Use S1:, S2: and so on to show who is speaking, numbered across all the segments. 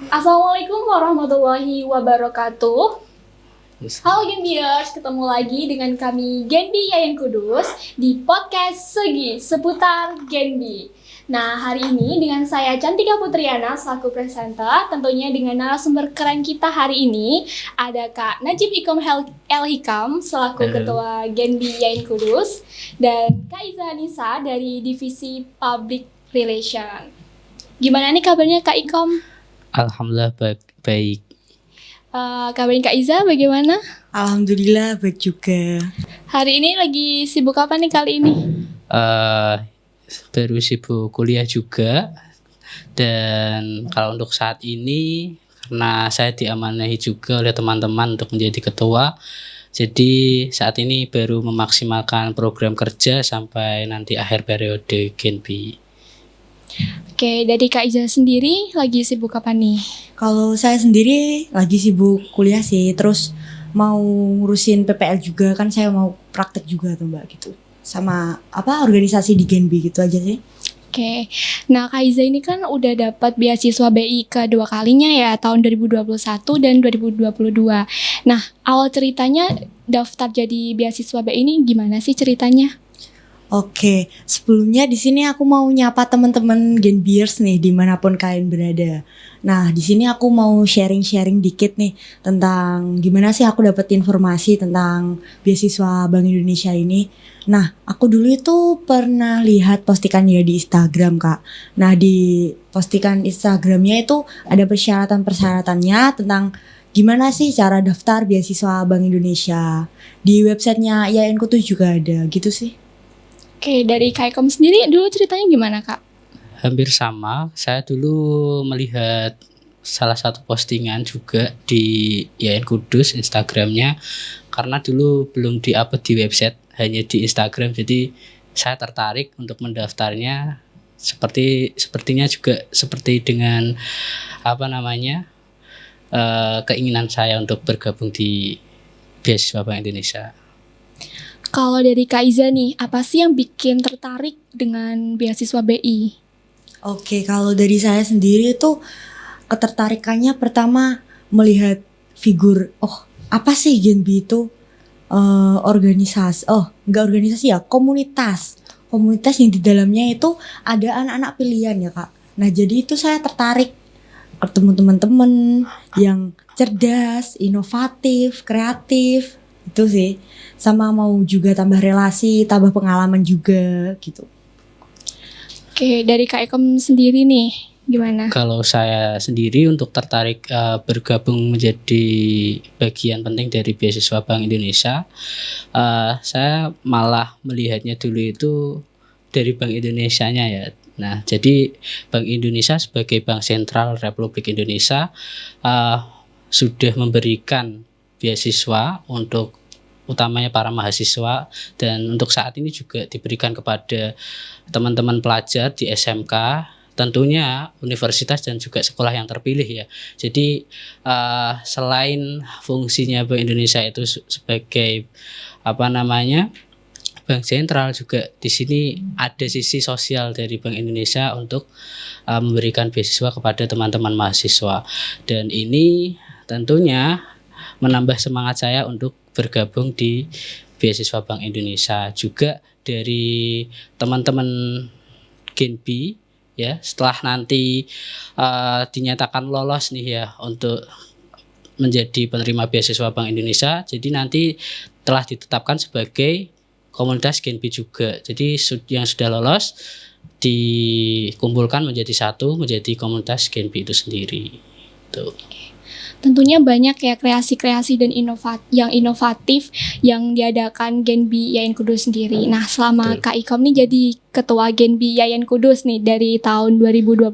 S1: Assalamualaikum warahmatullahi wabarakatuh.
S2: Yes.
S1: Halo Genbiers, ketemu lagi dengan kami Genbi Yayan Kudus di podcast Segi seputar Genbi. Nah, hari ini dengan saya Cantika Putriana selaku presenter, tentunya dengan narasumber keren kita hari ini ada Kak Najib Ikom El Hikam selaku
S2: Halo.
S1: Ketua Genbi Yayan Kudus dan Kak Iza Nisa dari Divisi Public Relation. Gimana nih kabarnya Kak Ikom?
S2: Alhamdulillah baik.
S1: Kabarin Kak Iza bagaimana?
S3: Alhamdulillah baik juga.
S1: Hari ini lagi sibuk apa nih kali ini?
S2: Baru sibuk kuliah juga. Dan kalau untuk saat ini karena saya diamanahi juga oleh teman-teman untuk menjadi ketua, jadi saat ini baru memaksimalkan program kerja sampai nanti akhir periode Genbi.
S1: Oke, dari Kak Iza sendiri lagi sibuk apa nih?
S3: Kalau saya sendiri lagi sibuk kuliah sih, terus mau ngurusin PPL juga, kan saya mau praktek juga tuh Mbak gitu. Sama organisasi di Genbi gitu aja sih.
S1: Oke, nah Kak Iza ini kan udah dapat beasiswa BI kedua kalinya ya, tahun 2021 dan 2022. Nah, awal ceritanya daftar jadi beasiswa BI ini gimana sih ceritanya?
S3: Oke, sebelumnya di sini aku mau nyapa teman-teman Genbiers nih dimanapun kalian berada. Nah, di sini aku mau sharing-sharing dikit nih tentang gimana sih aku dapat informasi tentang beasiswa Bank Indonesia ini. Nah, aku dulu itu pernah lihat postingan dia di Instagram, Kak. Nah, di postingan Instagramnya itu ada persyaratan-persyaratannya tentang gimana sih cara daftar beasiswa Bank Indonesia. Di websitenya IAIN Kutu juga ada gitu sih.
S1: Oke, dari Kak Ikom sendiri dulu ceritanya gimana Kak?
S2: Hampir sama, saya dulu melihat salah satu postingan juga di IAIN Kudus Instagramnya, karena dulu belum di-upload di website, hanya di Instagram, jadi saya tertarik untuk mendaftarnya. Sepertinya juga seperti dengan keinginan saya untuk bergabung di beasiswa Bank Indonesia.
S1: Kalau dari Kak Iza nih, apa sih yang bikin tertarik dengan beasiswa BI?
S3: Oke, kalau dari saya sendiri itu ketertarikannya pertama melihat figur, apa sih Genbi itu komunitas yang di dalamnya itu ada anak-anak pilihan ya Kak. Nah jadi itu saya tertarik ketemu teman-teman yang cerdas, inovatif, kreatif itu sih, sama mau juga tambah relasi, tambah pengalaman juga gitu.
S1: Oke, dari Kak Ikom sendiri nih, gimana?
S2: Kalau saya sendiri untuk tertarik bergabung menjadi bagian penting dari beasiswa Bank Indonesia, saya malah melihatnya dulu itu dari Bank Indonesianya ya. Nah, jadi Bank Indonesia sebagai Bank Sentral Republik Indonesia sudah memberikan beasiswa untuk utamanya para mahasiswa, dan untuk saat ini juga diberikan kepada teman-teman pelajar di SMK, tentunya universitas dan juga sekolah yang terpilih ya. Jadi selain fungsinya Bank Indonesia itu sebagai bank sentral, juga di sini ada sisi sosial dari Bank Indonesia untuk memberikan beasiswa kepada teman-teman mahasiswa, dan ini tentunya menambah semangat saya untuk bergabung di beasiswa Bank Indonesia. Juga dari teman-teman Genbi ya, setelah nanti dinyatakan lolos nih ya untuk menjadi penerima beasiswa Bank Indonesia, jadi nanti telah ditetapkan sebagai komunitas Genbi juga. Jadi yang sudah lolos dikumpulkan menjadi satu, menjadi komunitas Genbi itu sendiri. Tuh.
S1: Tentunya banyak ya kreasi-kreasi dan inovatif yang diadakan Genbi Yayan Kudus sendiri. Nah, selama
S2: Betul.
S1: Kak Ikom nih jadi ketua Genbi Yayan Kudus nih dari tahun 2021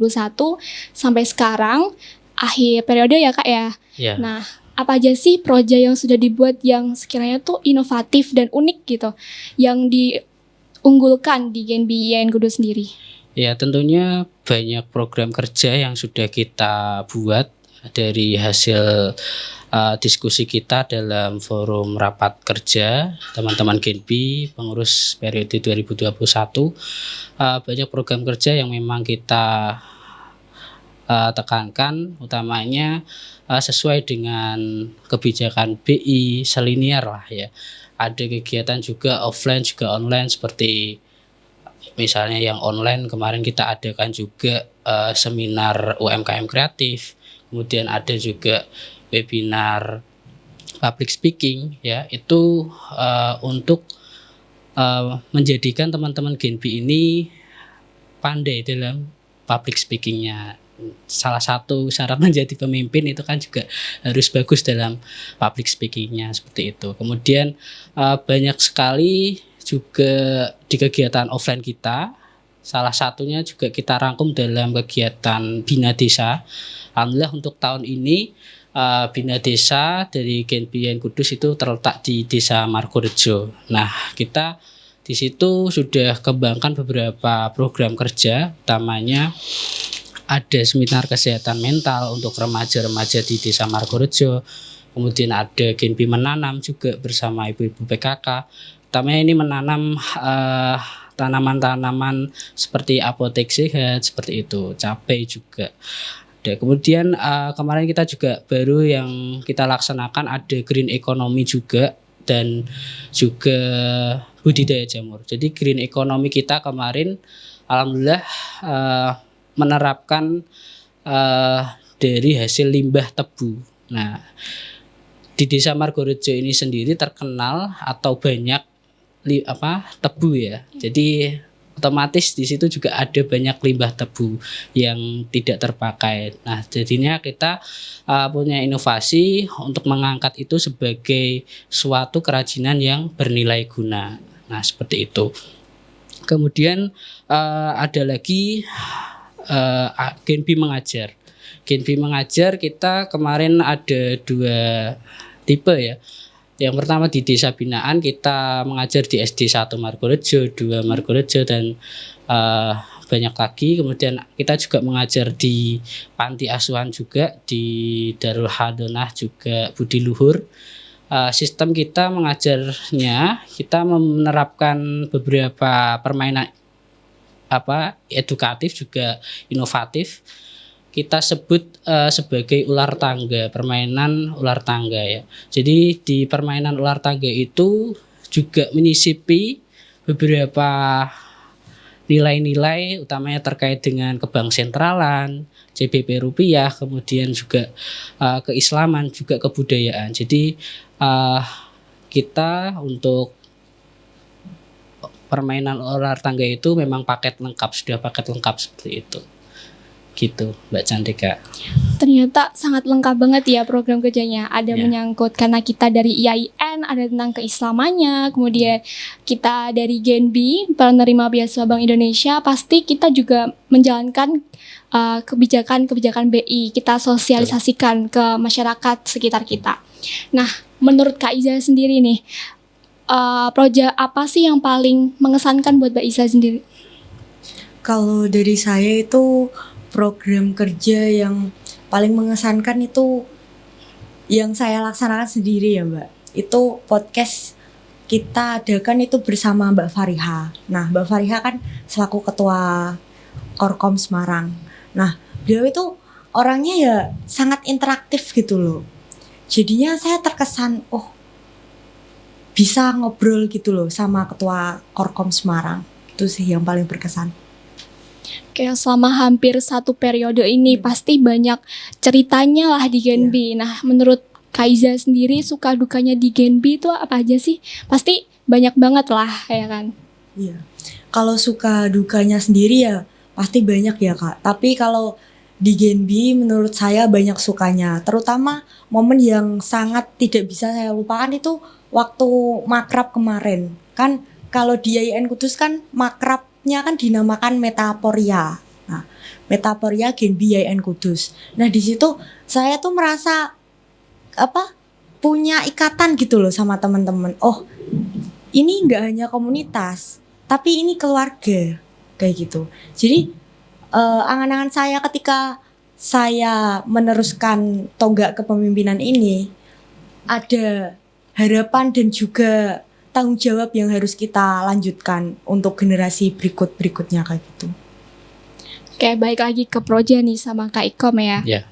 S1: sampai sekarang akhir periode ya Kak ya.
S2: Ya.
S1: Nah, apa aja sih proyek yang sudah dibuat yang sekiranya tuh inovatif dan unik gitu yang diunggulkan di Genbi Yayan Kudus sendiri?
S2: Ya, tentunya banyak program kerja yang sudah kita buat dari hasil diskusi kita dalam forum rapat kerja teman-teman Genbi pengurus periode 2021. Banyak program kerja yang memang kita tekankan utamanya sesuai dengan kebijakan BI selinier lah ya. Ada kegiatan juga offline juga online, seperti misalnya yang online kemarin kita adakan juga seminar UMKM kreatif, kemudian ada juga webinar public speaking ya, itu untuk menjadikan teman-teman Genbi ini pandai dalam public speakingnya. Salah satu syarat menjadi pemimpin itu kan juga harus bagus dalam public speakingnya, seperti itu. Kemudian banyak sekali juga di kegiatan offline kita, salah satunya juga kita rangkum dalam kegiatan Bina Desa. Alhamdulillah untuk tahun ini Bina Desa dari Genbi Yayan Kudus itu terletak di Desa Margorejo. Nah, kita di situ sudah kembangkan beberapa program kerja, utamanya ada seminar kesehatan mental untuk remaja-remaja di Desa Margorejo. Kemudian ada Genbi menanam juga bersama ibu-ibu PKK. Utamanya ini menanam tanaman-tanaman seperti apotek sehat, seperti itu, cabai juga. Kemudian kemarin kita juga baru yang kita laksanakan ada green economy juga dan juga budidaya jamur. Jadi green economy kita kemarin alhamdulillah menerapkan dari hasil limbah tebu. Nah, di Desa Margorejo ini sendiri terkenal atau banyak tebu ya. Jadi otomatis di situ juga ada banyak limbah tebu yang tidak terpakai. Nah, jadinya kita punya inovasi untuk mengangkat itu sebagai suatu kerajinan yang bernilai guna. Nah, seperti itu. Kemudian ada lagi Genbi mengajar. Genbi mengajar kita kemarin ada 2 tipe ya. Yang pertama di desa binaan kita mengajar di SD 1 Margorejo, 2 Margorejo dan banyak lagi. Kemudian kita juga mengajar di panti asuhan juga, di Darul Hadonah juga Budi Luhur. Sistem kita mengajarnya kita menerapkan beberapa permainan edukatif juga inovatif. Kita sebut sebagai ular tangga, permainan ular tangga ya. Jadi di permainan ular tangga itu juga menyisipi beberapa nilai-nilai utamanya terkait dengan kebangssentralan, CBP rupiah, kemudian juga keislaman, juga kebudayaan. Jadi kita untuk permainan ular tangga itu memang sudah paket lengkap seperti itu. Gitu Mbak Cantika.
S1: Ternyata sangat lengkap banget ya program kerjanya. Ada menyangkut karena kita dari IAIN, ada tentang keislamannya, kemudian kita dari Genbi, penerima beasiswa Bank Indonesia, pasti kita juga menjalankan kebijakan-kebijakan BI, kita sosialisasikan ke masyarakat sekitar kita. Nah, menurut Kak Iza sendiri nih, proyek apa sih yang paling mengesankan buat Mbak Iza sendiri?
S3: Kalau dari saya itu program kerja yang paling mengesankan itu yang saya laksanakan sendiri ya Mbak. Itu podcast kita adakan itu bersama Mbak Fariha. Nah, Mbak Fariha kan selaku ketua Korkom Semarang. Nah, beliau itu orangnya ya sangat interaktif gitu loh. Jadinya saya terkesan, bisa ngobrol gitu loh sama ketua Korkom Semarang. Itu sih yang paling berkesan.
S1: Kayak selama hampir 1 periode ini pasti banyak ceritanya lah di Genbi. Nah, menurut Kak Iza sendiri suka dukanya di Genbi itu apa aja sih? Pasti banyak banget lah, ya kan?
S3: Iya. Kalau suka dukanya sendiri ya pasti banyak ya Kak. Tapi kalau di Genbi menurut saya banyak sukanya. Terutama momen yang sangat tidak bisa saya lupakan itu waktu makrab kemarin. Kan kalau di YIN Kudus kan makrabnya kan dinamakan Metaporia. Nah, Metaporia Genbi YIN Kudus. Nah, di situ saya tuh merasa punya ikatan gitu loh sama teman-teman. Ini enggak hanya komunitas, tapi ini keluarga kayak gitu. Jadi angan-angan saya ketika saya meneruskan tonggak kepemimpinan ini ada harapan dan juga tanggung jawab yang harus kita lanjutkan untuk generasi berikut-berikutnya kayak gitu.
S1: Oke, balik lagi ke Proja nih sama Kak Ikom ya.
S2: Ya.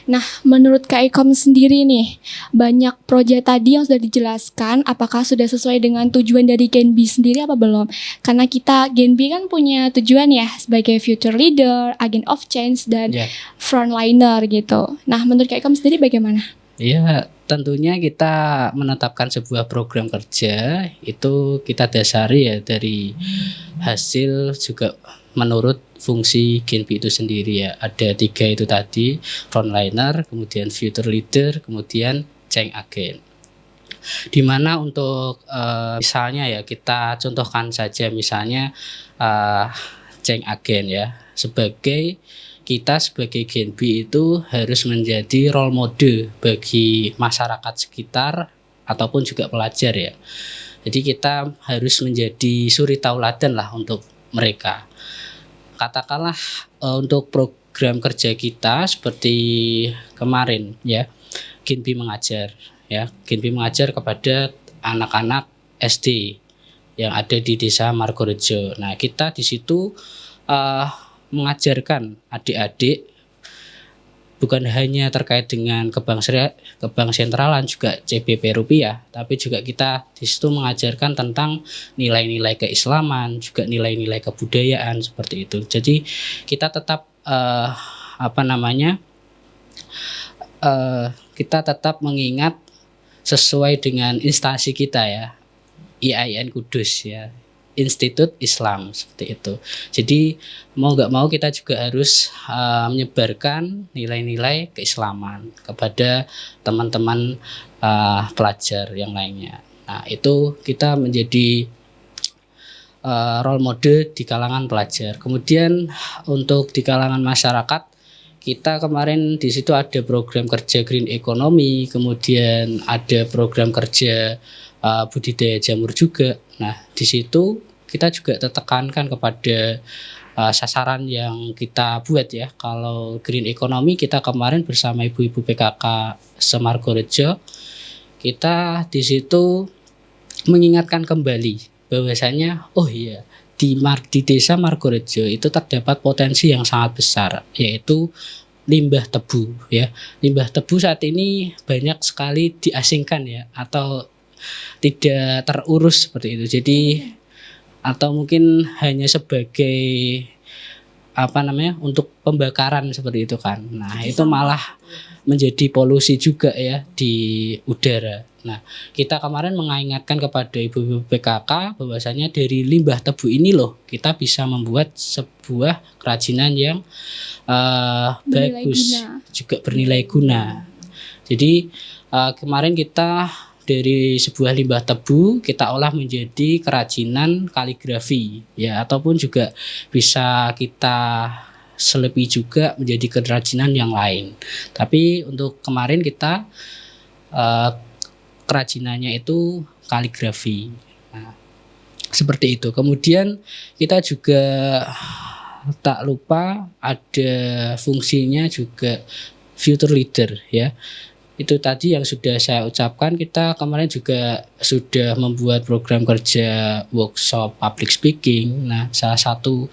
S1: Nah, menurut Kak Ikom sendiri nih, banyak proyek tadi yang sudah dijelaskan, apakah sudah sesuai dengan tujuan dari Genbi sendiri apa belum? Karena kita Genbi kan punya tujuan ya sebagai future leader, agent of change, dan
S2: Ya.
S1: frontliner gitu. Nah, menurut Kak Ikom sendiri bagaimana?
S2: Ya, tentunya kita menetapkan sebuah program kerja itu kita dasari ya dari hasil juga menurut fungsi Genbi itu sendiri ya. Ada 3 itu tadi, frontliner, kemudian future leader, kemudian change agent. Dimana untuk misalnya ya kita contohkan saja misalnya change agent ya, kita sebagai Genbi itu harus menjadi role model bagi masyarakat sekitar ataupun juga pelajar ya. Jadi kita harus menjadi suri tauladan lah untuk mereka. Katakanlah untuk program kerja kita seperti kemarin ya, Genbi mengajar ya. Genbi mengajar kepada anak-anak SD yang ada di Desa Margorejo. Nah, kita di situ mengajarkan adik-adik bukan hanya terkait dengan kebangsentralan juga CBP rupiah, tapi juga kita di situ mengajarkan tentang nilai-nilai keislaman, juga nilai-nilai kebudayaan seperti itu. Jadi kita tetap kita tetap mengingat sesuai dengan instansi kita ya, IAIN Kudus ya, Institut Islam seperti itu. Jadi mau nggak mau kita juga harus menyebarkan nilai-nilai keislaman kepada teman-teman pelajar yang lainnya. Nah, itu kita menjadi role model di kalangan pelajar. Kemudian untuk di kalangan masyarakat, kita kemarin di situ ada program kerja green economy, kemudian ada program kerja budidaya jamur juga. Nah, di situ kita juga tekankan kepada sasaran yang kita buat ya. Kalau green economy kita kemarin bersama ibu-ibu PKK Semargorejo, kita di situ mengingatkan kembali bahwasanya oh iya di Desa Margorejo itu terdapat potensi yang sangat besar, yaitu limbah tebu ya. Limbah tebu saat ini banyak sekali diasingkan ya, atau tidak terurus seperti itu. Jadi atau mungkin hanya sebagai untuk pembakaran seperti itu kan. Nah, itu malah menjadi polusi juga ya di udara. Nah, kita kemarin mengingatkan kepada ibu-ibu PKK bahwasanya dari limbah tebu ini loh kita bisa membuat sebuah kerajinan yang bagus, juga bernilai guna. Jadi kemarin kita dari sebuah limbah tebu kita olah menjadi kerajinan kaligrafi ya, ataupun juga bisa kita selepi juga menjadi kerajinan yang lain. Tapi untuk kemarin kita kerajinannya itu kaligrafi. Nah, seperti itu. Kemudian kita juga tak lupa ada fungsinya juga future leader ya. Itu tadi yang sudah saya ucapkan. Kita kemarin juga sudah membuat program kerja workshop public speaking. Nah, salah satu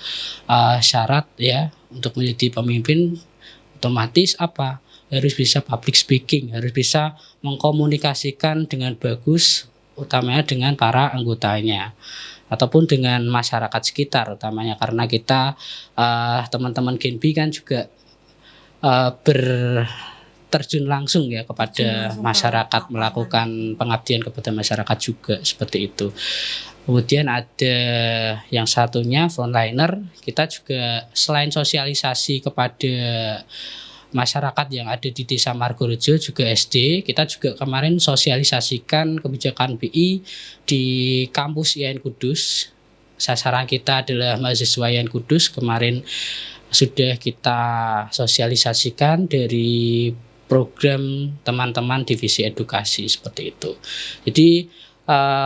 S2: syarat ya untuk menjadi pemimpin otomatis apa? Harus bisa public speaking, harus bisa mengkomunikasikan dengan bagus, utamanya dengan para anggotanya ataupun dengan masyarakat sekitar utamanya, karena kita teman-teman Genbi kan juga terjun langsung ya kepada masyarakat, melakukan pengabdian kepada masyarakat juga seperti itu. Kemudian ada yang satunya frontliner, kita juga selain sosialisasi kepada masyarakat yang ada di Desa Margorejo juga SD, kita juga kemarin sosialisasikan kebijakan BI di kampus IAIN Kudus. Sasaran kita adalah mahasiswa IAIN Kudus. Kemarin sudah kita sosialisasikan dari program teman-teman divisi edukasi seperti itu. Jadi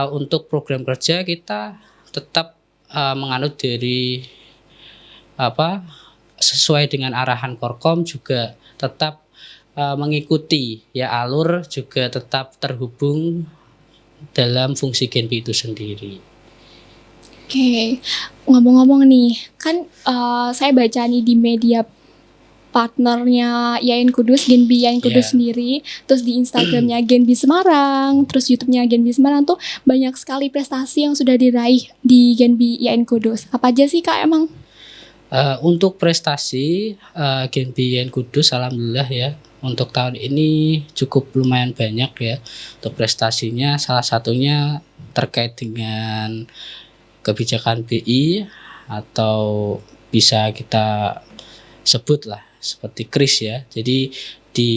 S2: untuk program kerja kita tetap menganut dari sesuai dengan arahan Korkom, juga tetap mengikuti ya alur, juga tetap terhubung dalam fungsi Genbi itu sendiri.
S1: Oke, ngomong-ngomong nih, kan saya baca nih di media partnernya Yayan Kudus, Genbi Yayan Kudus
S2: Iya.
S1: sendiri, terus di Instagramnya Genbi Semarang, terus YouTube-nya Genbi Semarang tuh banyak sekali prestasi yang sudah diraih di Genbi Yayan Kudus. Apa aja sih Kak emang?
S2: Untuk prestasi Genbi Yayan Kudus, alhamdulillah ya, untuk tahun ini cukup lumayan banyak ya. Untuk prestasinya salah satunya terkait dengan kebijakan BI, atau bisa kita sebut lah seperti KRIS ya. Jadi di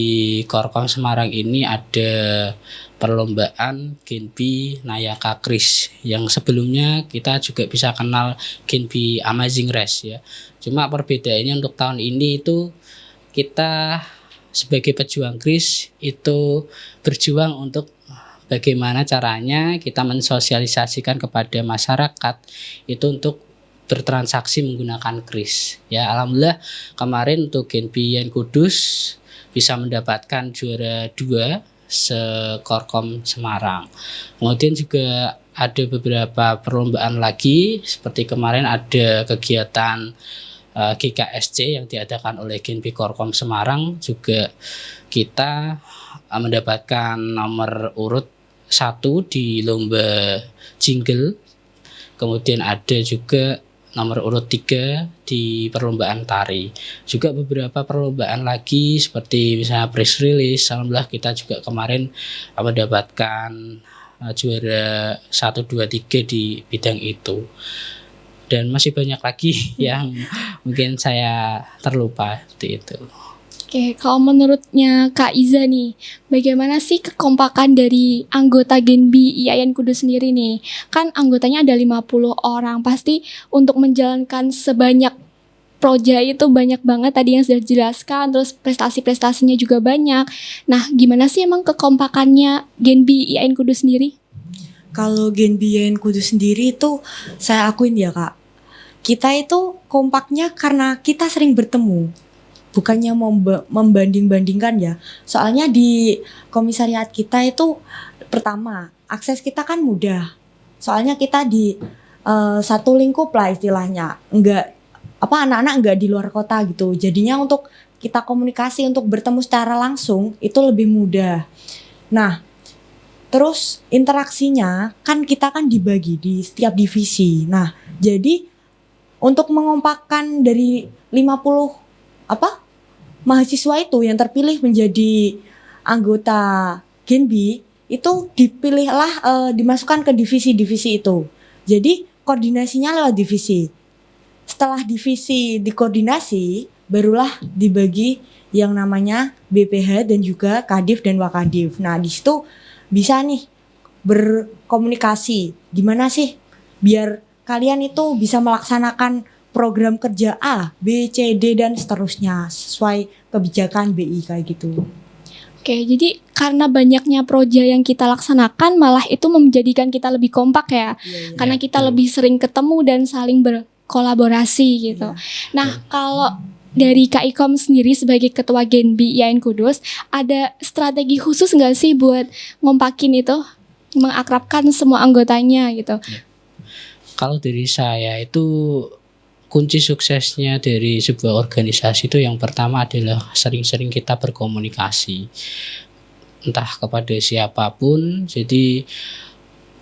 S2: Korkom Semarang ini ada perlombaan Genbi Nayaka KRIS yang sebelumnya kita juga bisa kenal Genbi Amazing Race ya. Cuma perbedaannya untuk tahun ini itu kita sebagai pejuang KRIS itu berjuang untuk bagaimana caranya kita mensosialisasikan kepada masyarakat itu untuk bertransaksi menggunakan KRIS. Ya, alhamdulillah kemarin untuk Genbi Yayan Kudus bisa mendapatkan juara 2 se-Korkom Semarang. Kemudian juga ada beberapa perlombaan lagi, seperti kemarin ada kegiatan GKSC yang diadakan oleh Genbi Korkom Semarang, juga kita mendapatkan nomor urut 1 di lomba jingle. Kemudian ada juga nomor urut 3 di perlombaan tari. Juga beberapa perlombaan lagi seperti misalnya press release. Alhamdulillah kita juga kemarin mendapatkan juara 1, 2, 3 di bidang itu. Dan masih banyak lagi yang mungkin saya terlupa seperti itu.
S1: Oke, kalau menurutnya Kak Iza nih, bagaimana sih kekompakan dari anggota Genbi Yayan Kudus sendiri nih? Kan anggotanya ada 50 orang, pasti untuk menjalankan sebanyak proyek itu banyak banget tadi yang sudah dijelaskan, terus prestasi-prestasinya juga banyak. Nah, gimana sih emang kekompakannya Genbi Yayan Kudus sendiri?
S3: Kalau Genbi Yayan Kudus sendiri itu saya akuin ya Kak, kita itu kompaknya karena kita sering bertemu. Bukannya membanding-bandingkan ya. Soalnya di komisariat kita itu pertama, akses kita kan mudah. Soalnya kita di satu lingkup lah istilahnya. Anak-anak enggak di luar kota gitu. Jadinya untuk kita komunikasi, untuk bertemu secara langsung itu lebih mudah. Nah, terus interaksinya kan kita kan dibagi di setiap divisi. Nah, jadi untuk mengompakkan dari 50 mahasiswa itu yang terpilih menjadi anggota Genbi itu dipilihlah dimasukkan ke divisi-divisi itu. Jadi koordinasinya lewat divisi. Setelah divisi dikoordinasi, barulah dibagi yang namanya BPH dan juga Kadif dan Wakadif. Nah, di situ bisa nih berkomunikasi. Gimana sih biar kalian itu bisa melaksanakan program kerja A, B, C, D dan seterusnya sesuai kebijakan BI kayak gitu.
S1: Oke, jadi karena banyaknya proyek yang kita laksanakan malah itu menjadikan kita lebih kompak ya. Karena kita lebih sering ketemu dan saling berkolaborasi gitu. Nah, kalau dari Kak Ikom sendiri sebagai ketua Genbi Yayan Kudus, ada strategi khusus nggak sih buat ngompakin itu, mengakrabkan semua anggotanya gitu?
S2: Kalau dari saya itu kunci suksesnya dari sebuah organisasi itu yang pertama adalah sering-sering kita berkomunikasi, entah kepada siapapun. Jadi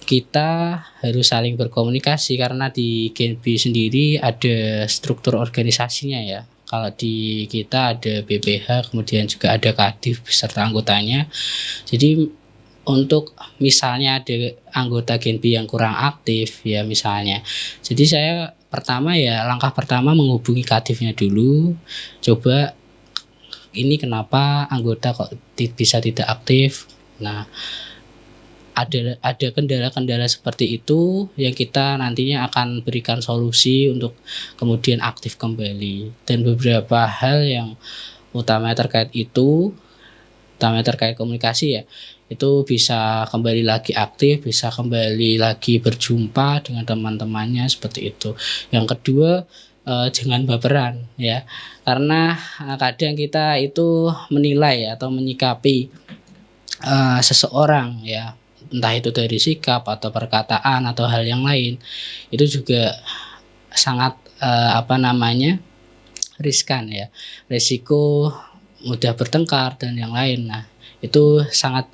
S2: kita harus saling berkomunikasi karena di Genbi sendiri ada struktur organisasinya ya. Kalau di kita ada BPH, kemudian juga ada Kadif beserta anggotanya. Jadi untuk misalnya ada anggota Genbi yang kurang aktif ya misalnya. Jadi saya langkah pertama menghubungi Kadifnya dulu. Coba ini kenapa anggota kok bisa tidak aktif. Nah, ada kendala-kendala seperti itu yang kita nantinya akan berikan solusi untuk kemudian aktif kembali. Dan beberapa hal yang utamanya terkait komunikasi ya, itu bisa kembali lagi aktif, bisa kembali lagi berjumpa dengan teman-temannya seperti itu. Yang kedua, jangan baperan ya, karena kadang kita itu menilai atau menyikapi seseorang ya entah itu dari sikap atau perkataan atau hal yang lain, itu juga sangat riskan ya, resiko mudah bertengkar dan yang lain. Nah, itu sangat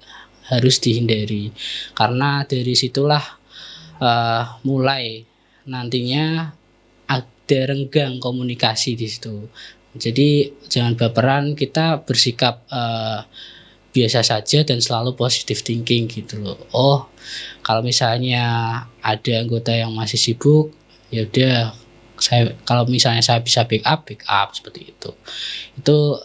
S2: harus dihindari karena dari situlah mulai nantinya ada renggang komunikasi di situ. Jadi jangan baperan, kita bersikap biasa saja dan selalu positive thinking gitu loh. Oh, kalau misalnya ada anggota yang masih sibuk, ya udah kalau misalnya saya bisa pick up seperti itu. Itu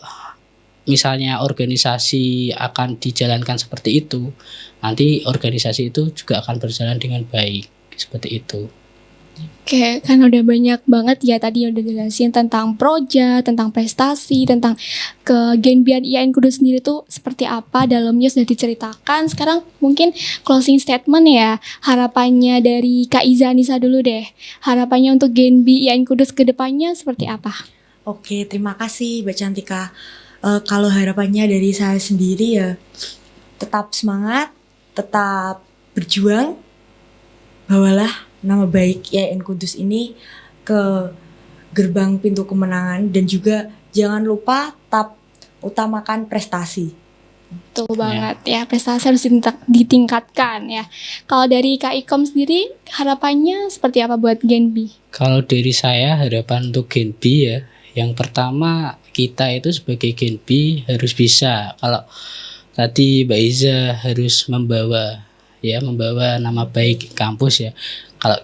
S2: misalnya organisasi akan dijalankan seperti itu, nanti organisasi itu juga akan berjalan dengan baik seperti itu.
S1: Oke, kan udah banyak banget ya tadi udah jelasin tentang proja, tentang prestasi, tentang kegenbian IAIN Kudus sendiri tuh seperti apa, dalamnya sudah diceritakan. Sekarang mungkin closing statement ya, harapannya dari Kak Iza Nisa dulu deh. Harapannya untuk Genbi IAIN Kudus ke depannya seperti apa?
S3: Oke, terima kasih Mbak Cantika. Kalau harapannya dari saya sendiri ya tetap semangat, tetap berjuang, bawalah nama baik IAIN Kudus ini ke gerbang pintu kemenangan, dan juga jangan lupa tetap utamakan prestasi.
S1: Betul banget ya, prestasi harus ditingkatkan ya. Kalau dari Kak Ikom sendiri harapannya seperti apa buat Genbi?
S2: Kalau dari saya harapan untuk Genbi ya, yang pertama kita itu sebagai Genbi harus bisa, kalau tadi Mbak Iza harus membawa nama baik kampus ya. Kalau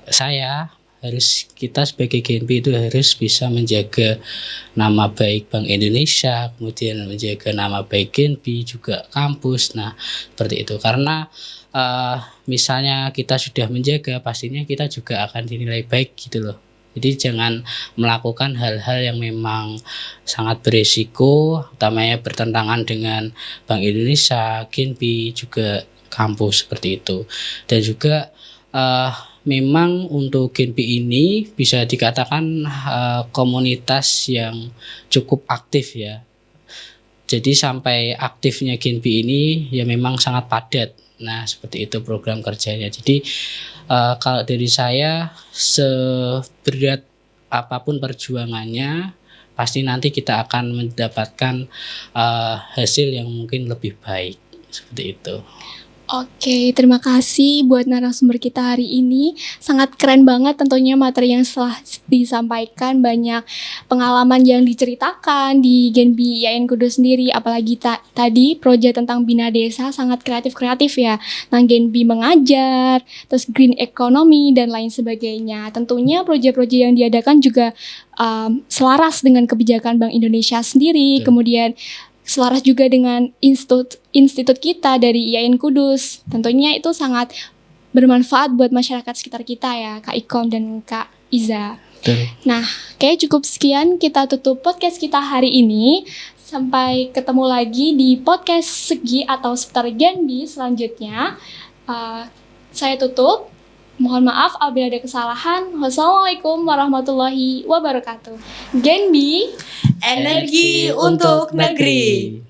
S2: kita sebagai Genbi itu harus bisa menjaga nama baik Bank Indonesia, kemudian menjaga nama baik Genbi juga kampus. Nah, seperti itu. Karena misalnya kita sudah menjaga, pastinya kita juga akan dinilai baik gitu loh. Jadi jangan melakukan hal-hal yang memang sangat beresiko, utamanya bertentangan dengan Bank Indonesia, Genbi, juga kampus seperti itu. Dan juga memang untuk Genbi ini bisa dikatakan komunitas yang cukup aktif ya. Jadi sampai aktifnya Genbi ini ya memang sangat padat. Nah, seperti itu program kerjanya. Jadi kalau dari saya, seberat apapun perjuangannya, pasti nanti kita akan mendapatkan hasil yang mungkin lebih baik. Seperti itu.
S1: Oke, terima kasih buat narasumber kita hari ini. Sangat keren banget tentunya materi yang setelah disampaikan, banyak pengalaman yang diceritakan di Genbi IAIN Kudus sendiri. Apalagi tadi proyek tentang Bina Desa sangat kreatif ya. Tentang Genbi mengajar, terus green economy dan lain sebagainya. Tentunya proyek-proyek yang diadakan juga selaras dengan kebijakan Bank Indonesia sendiri. Kemudian selaras juga dengan institut kita dari IAIN Kudus. Tentunya itu sangat bermanfaat buat masyarakat sekitar kita ya, Kak Ikom dan Kak Iza.
S2: Betul.
S1: Nah, cukup sekian kita tutup podcast kita hari ini. Sampai ketemu lagi di podcast Segi atau seputar Genbi selanjutnya. Saya tutup. Mohon maaf apabila ada kesalahan. Wassalamualaikum warahmatullahi wabarakatuh. Genbi,
S3: energi untuk negeri.